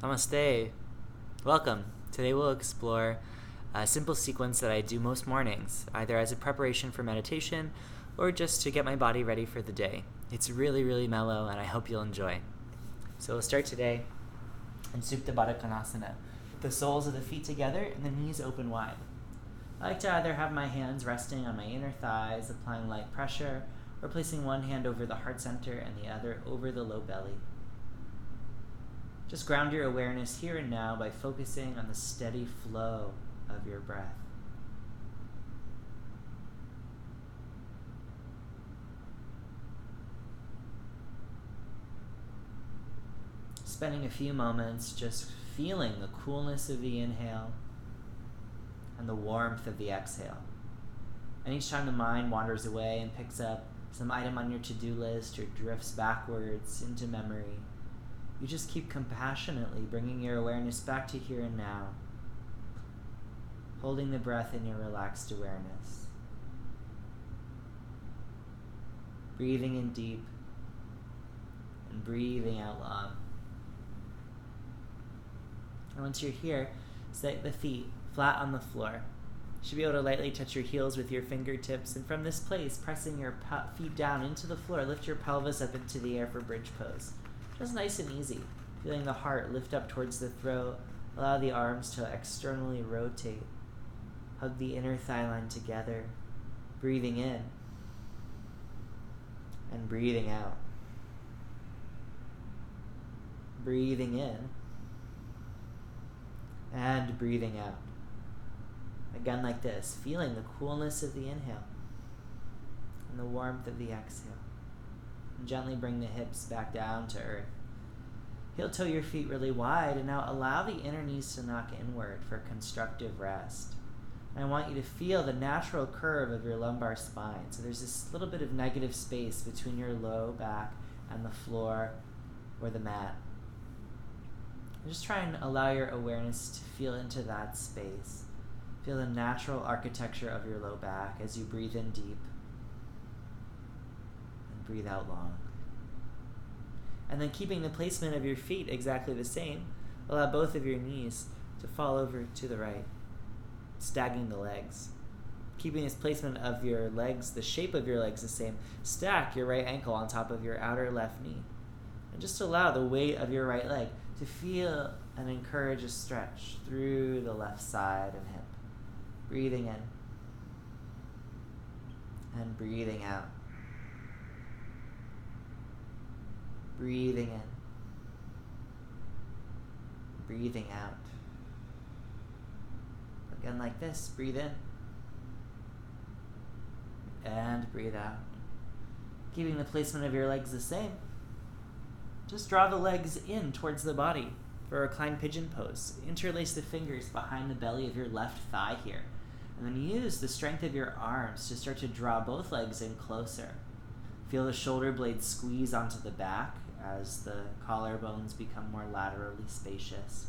Namaste. Welcome. Today we'll explore a simple sequence that I do most mornings, either as a preparation for meditation or just to get my body ready for the day. It's really, really mellow, and I hope you'll enjoy. So we'll start today in Supta Baddha Konasana, with the soles of the feet together and the knees open wide. I like to either have my hands resting on my inner thighs, applying light pressure, or placing one hand over the heart center and the other over the low belly. Just ground your awareness here and now by focusing on the steady flow of your breath. Spending a few moments just feeling the coolness of the inhale and the warmth of the exhale. And each time the mind wanders away and picks up some item on your to-do list or drifts backwards into memory, you just keep compassionately bringing your awareness back to here and now, holding the breath in your relaxed awareness. Breathing in deep and breathing out long. And once you're here, set the feet flat on the floor. You should be able to lightly touch your heels with your fingertips, and from this place, pressing your feet down into the floor, lift your pelvis up into the air for bridge pose. Just nice and easy. Feeling the heart lift up towards the throat. Allow the arms to externally rotate. Hug the inner thigh line together. Breathing in and breathing out. Breathing in and breathing out. Again like this, feeling the coolness of the inhale and the warmth of the exhale. And gently bring the hips back down to earth. Heel toe your feet really wide, and now allow the inner knees to knock inward for constructive rest. And I want you to feel the natural curve of your lumbar spine. So there's this little bit of negative space between your low back and the floor or the mat. And just try and allow your awareness to feel into that space. Feel the natural architecture of your low back as you breathe in deep and breathe out long. And then keeping the placement of your feet exactly the same, allow both of your knees to fall over to the right, stacking the legs. Keeping this placement of your legs, the shape of your legs the same, stack your right ankle on top of your outer left knee. And just allow the weight of your right leg to feel and encourage a stretch through the left side and hip. Breathing in and breathing out. Breathing in, breathing out. Again like this, breathe in and breathe out. Keeping the placement of your legs the same. Just draw the legs in towards the body for a reclined pigeon pose. Interlace the fingers behind the belly of your left thigh here. And then use the strength of your arms to start to draw both legs in closer. Feel the shoulder blades squeeze onto the back as the collarbones become more laterally spacious.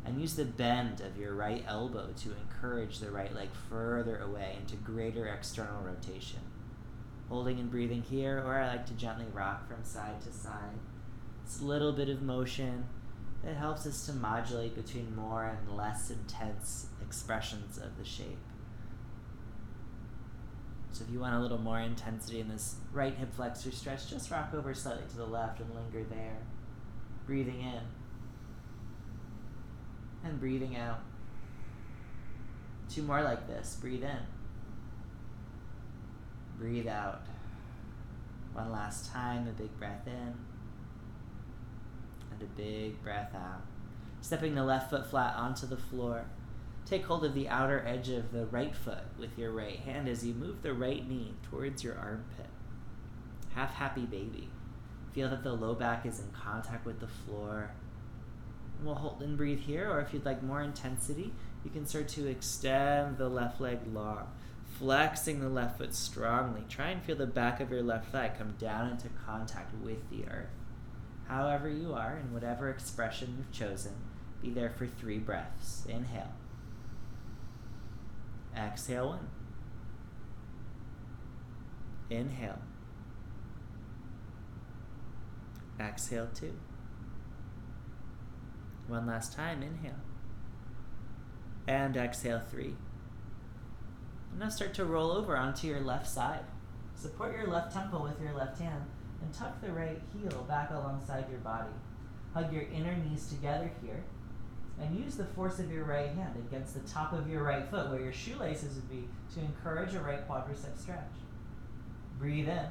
And use the bend of your right elbow to encourage the right leg further away into greater external rotation. Holding and breathing here, or I like to gently rock from side to side. This little bit of motion that helps us to modulate between more and less intense expressions of the shape. So if you want a little more intensity in this right hip flexor stretch, just rock over slightly to the left and linger there. Breathing in and breathing out. Two more like this. Breathe in. Breathe out. One last time, a big breath in and a big breath out. Stepping the left foot flat onto the floor. Take hold of the outer edge of the right foot with your right hand as you move the right knee towards your armpit. Half happy baby. Feel that the low back is in contact with the floor. And we'll hold and breathe here, or if you'd like more intensity, you can start to extend the left leg long, flexing the left foot strongly. Try and feel the back of your left thigh come down into contact with the earth. However you are, in whatever expression you've chosen, be there for 3 breaths. Inhale. Exhale 1. Inhale. Exhale 2. One last time, inhale. And exhale, 3. And now start to roll over onto your left side. Support your left temple with your left hand and tuck the right heel back alongside your body. Hug your inner knees together here and use the force of your right hand against the top of your right foot where your shoelaces would be to encourage a right quadricep stretch. Breathe in.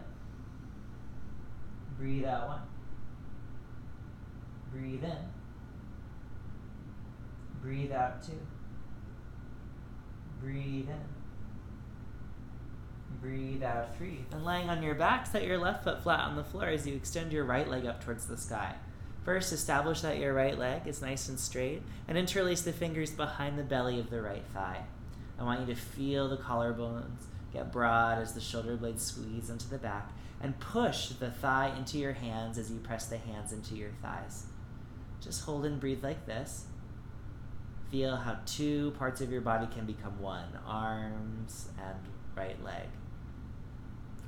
Breathe out 1. Breathe in. Breathe out 2. Breathe in. Breathe out 3. And laying on your back, set your left foot flat on the floor as you extend your right leg up towards the sky. First, establish that your right leg is nice and straight and interlace the fingers behind the belly of the right thigh. I want you to feel the collarbones get broad as the shoulder blades squeeze into the back and push the thigh into your hands as you press the hands into your thighs. Just hold and breathe like this. Feel how 2 parts of your body can become one, arms and right leg.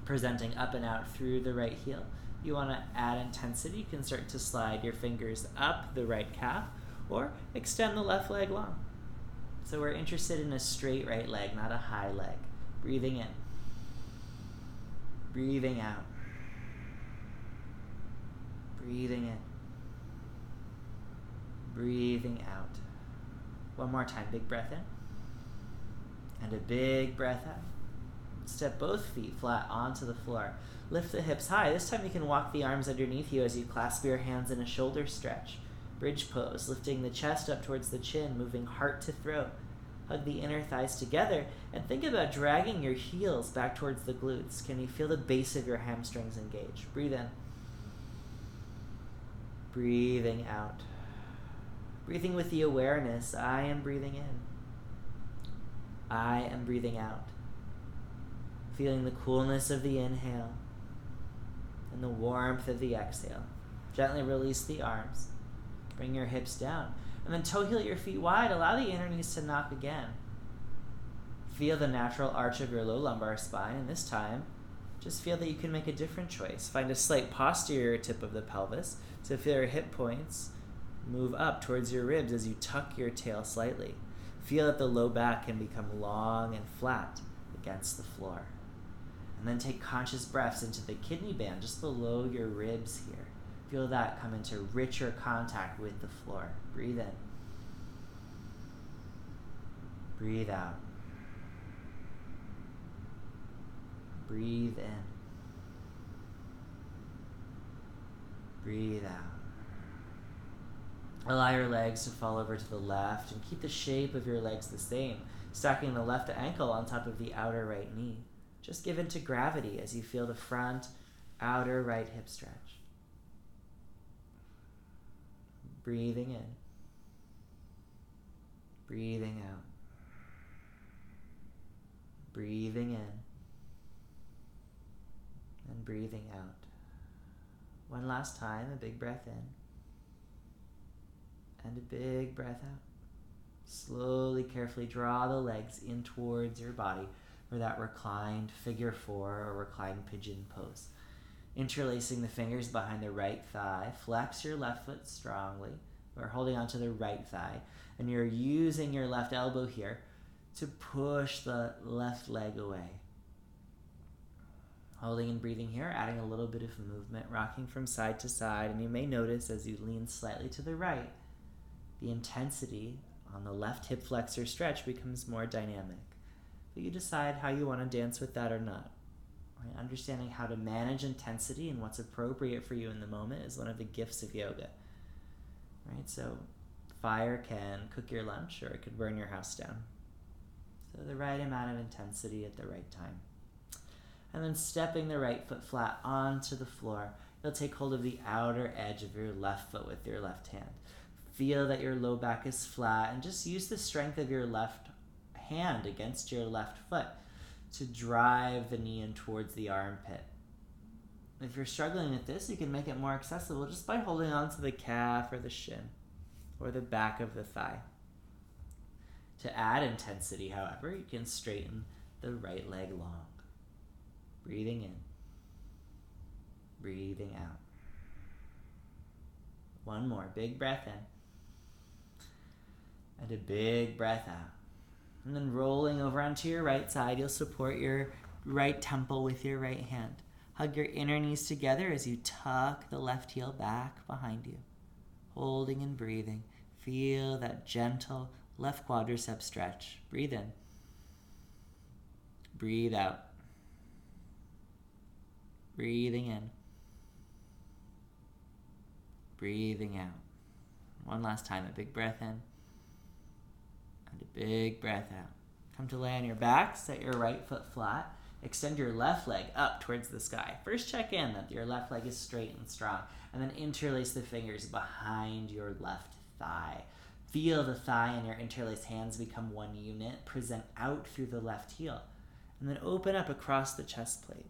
Presenting up and out through the right heel. You want to add intensity, you can start to slide your fingers up the right calf or extend the left leg long. So we're interested in a straight right leg, not a high leg. Breathing in. Breathing out. Breathing in. Breathing out. One more time, big breath in. And a big breath out. Step both feet flat onto the floor. Lift the hips high. This time you can walk the arms underneath you as you clasp your hands in a shoulder stretch. Bridge pose, lifting the chest up towards the chin, moving heart to throat. Hug the inner thighs together and think about dragging your heels back towards the glutes. Can you feel the base of your hamstrings engage? Breathe in. Breathing out. Breathing with the awareness, I am breathing in. I am breathing out. Feeling the coolness of the inhale and the warmth of the exhale. Gently release the arms. Bring your hips down. And then toe heel your feet wide. Allow the inner knees to knock again. Feel the natural arch of your low lumbar spine. And this time, just feel that you can make a different choice. Find a slight posterior tip of the pelvis to feel your hip points move up towards your ribs as you tuck your tail slightly. Feel that the low back can become long and flat against the floor. And then take conscious breaths into the kidney band just below your ribs here. Feel that come into richer contact with the floor. Breathe in. Breathe out. Breathe in. Breathe out. Allow your legs to fall over to the left and keep the shape of your legs the same, stacking the left ankle on top of the outer right knee. Just give in to gravity as you feel the front, outer right hip stretch. Breathing in. Breathing out. Breathing in. And breathing out. One last time, a big breath in. And a big breath out. Slowly, carefully draw the legs in towards your body for that reclined figure 4 or reclined pigeon pose. Interlacing the fingers behind the right thigh, flex your left foot strongly. We're holding onto the right thigh, and you're using your left elbow here to push the left leg away. Holding and breathing here, adding a little bit of movement, rocking from side to side, and you may notice as you lean slightly to the right, the intensity on the left hip flexor stretch becomes more dynamic. But you decide how you want to dance with that or not. Right? Understanding how to manage intensity and what's appropriate for you in the moment is one of the gifts of yoga. Right? So fire can cook your lunch or it could burn your house down. So the right amount of intensity at the right time. And then stepping the right foot flat onto the floor, you'll take hold of the outer edge of your left foot with your left hand. Feel that your low back is flat and just use the strength of your left hand against your left foot to drive the knee in towards the armpit. If you're struggling with this, you can make it more accessible just by holding onto the calf or the shin or the back of the thigh. To add intensity, however, you can straighten the right leg long. Breathing in. Breathing out. One more. Big breath in. And a big breath out. And then rolling over onto your right side, you'll support your right temple with your right hand. Hug your inner knees together as you tuck the left heel back behind you. Holding and breathing. Feel that gentle left quadricep stretch. Breathe in. Breathe out. Breathing in. Breathing out. One last time, a big breath in. And a big breath out. Come to lay on your back, set your right foot flat. Extend your left leg up towards the sky. First check in that your left leg is straight and strong. And then interlace the fingers behind your left thigh. Feel the thigh and your interlaced hands become one unit. Present out through the left heel. And then open up across the chest plate.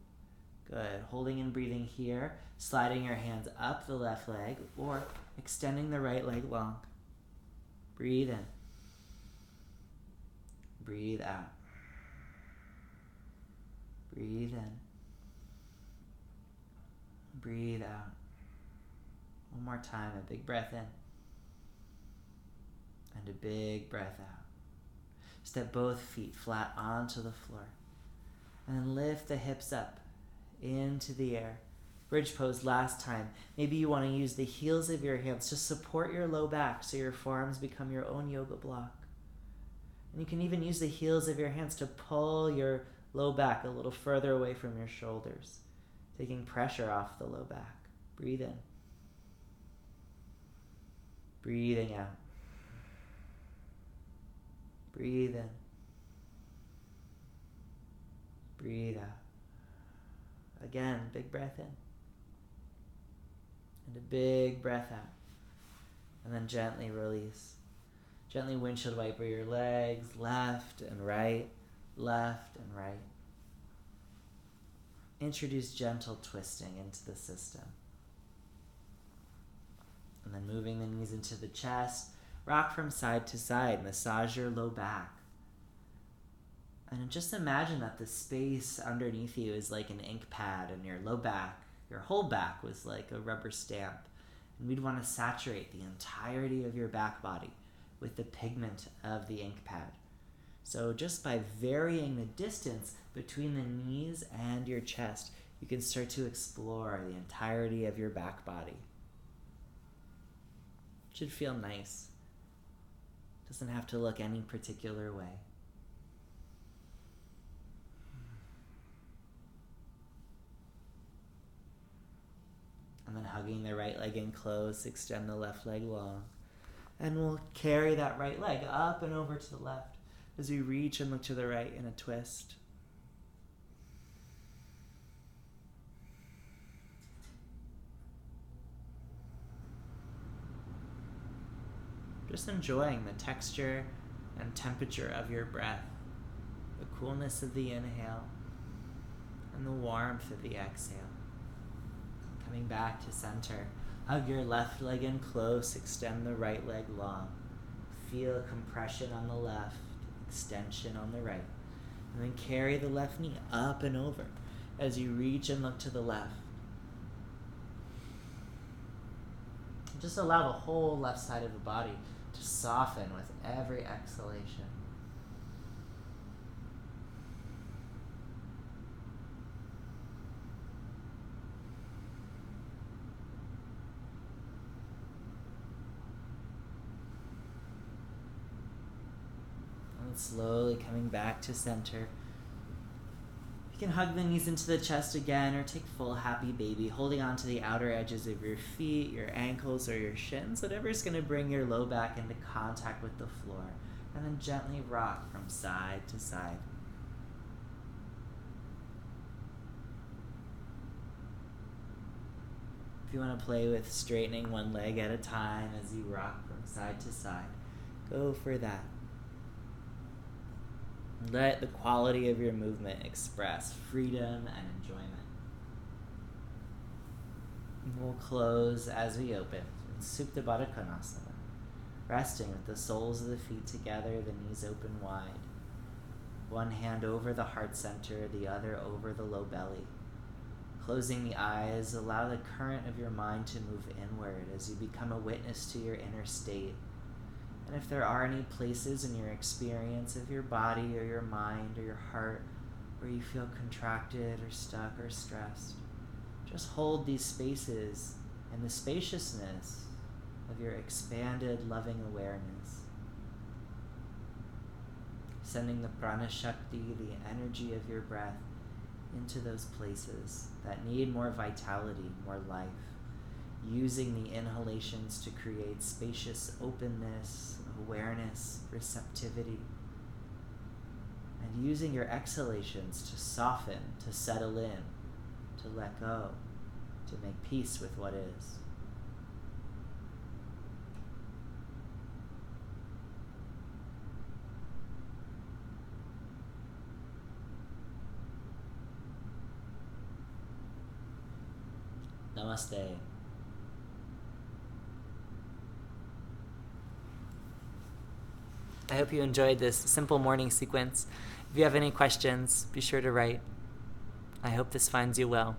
Good. Holding and breathing here. Sliding your hands up the left leg or extending the right leg long. Breathe in. Breathe out. Breathe in. Breathe out. One more time, a big breath in. And a big breath out. Step both feet flat onto the floor. And then lift the hips up into the air. Bridge pose last time. Maybe you want to use the heels of your hands to support your low back so your forearms become your own yoga block. And you can even use the heels of your hands to pull your low back a little further away from your shoulders, taking pressure off the low back. Breathe in. Breathing out. Breathe in. Breathe out. Again, big breath in. And a big breath out. And then gently release. Gently windshield wiper your legs, left and right, left and right. Introduce gentle twisting into the system. And then moving the knees into the chest, rock from side to side, massage your low back. And just imagine that the space underneath you is like an ink pad and your low back, your whole back was like a rubber stamp. And we'd want to saturate the entirety of your back body with the pigment of the ink pad. So just by varying the distance between the knees and your chest, you can start to explore the entirety of your back body. It should feel nice. Doesn't have to look any particular way. And then hugging the right leg in close, extend the left leg long. And we'll carry that right leg up and over to the left as we reach and look to the right in a twist. Just enjoying the texture and temperature of your breath, the coolness of the inhale, and the warmth of the exhale. Coming back to center. Hug your left leg in close, extend the right leg long. Feel compression on the left, extension on the right. And then carry the left knee up and over as you reach and look to the left. Just allow the whole left side of the body to soften with every exhalation. Slowly coming back to center. You can hug the knees into the chest again or take full happy baby, holding on to the outer edges of your feet, your ankles, or your shins, whatever's going to bring your low back into contact with the floor. And then gently rock from side to side. If you want to play with straightening one leg at a time as you rock from side to side, go for that. Let the quality of your movement express freedom and enjoyment. And we'll close as we open in Supta Baddha Konasana, resting with the soles of the feet together, the knees open wide. One hand over the heart center, the other over the low belly. Closing the eyes, allow the current of your mind to move inward as you become a witness to your inner state. And if there are any places in your experience of your body or your mind or your heart where you feel contracted or stuck or stressed, just hold these spaces in the spaciousness of your expanded, loving awareness. Sending the prana shakti, the energy of your breath, into those places that need more vitality, more life. Using the inhalations to create spacious openness, awareness, receptivity. And using your exhalations to soften, to settle in, to let go, to make peace with what is. Namaste. I hope you enjoyed this simple morning sequence. If you have any questions, be sure to write. I hope this finds you well.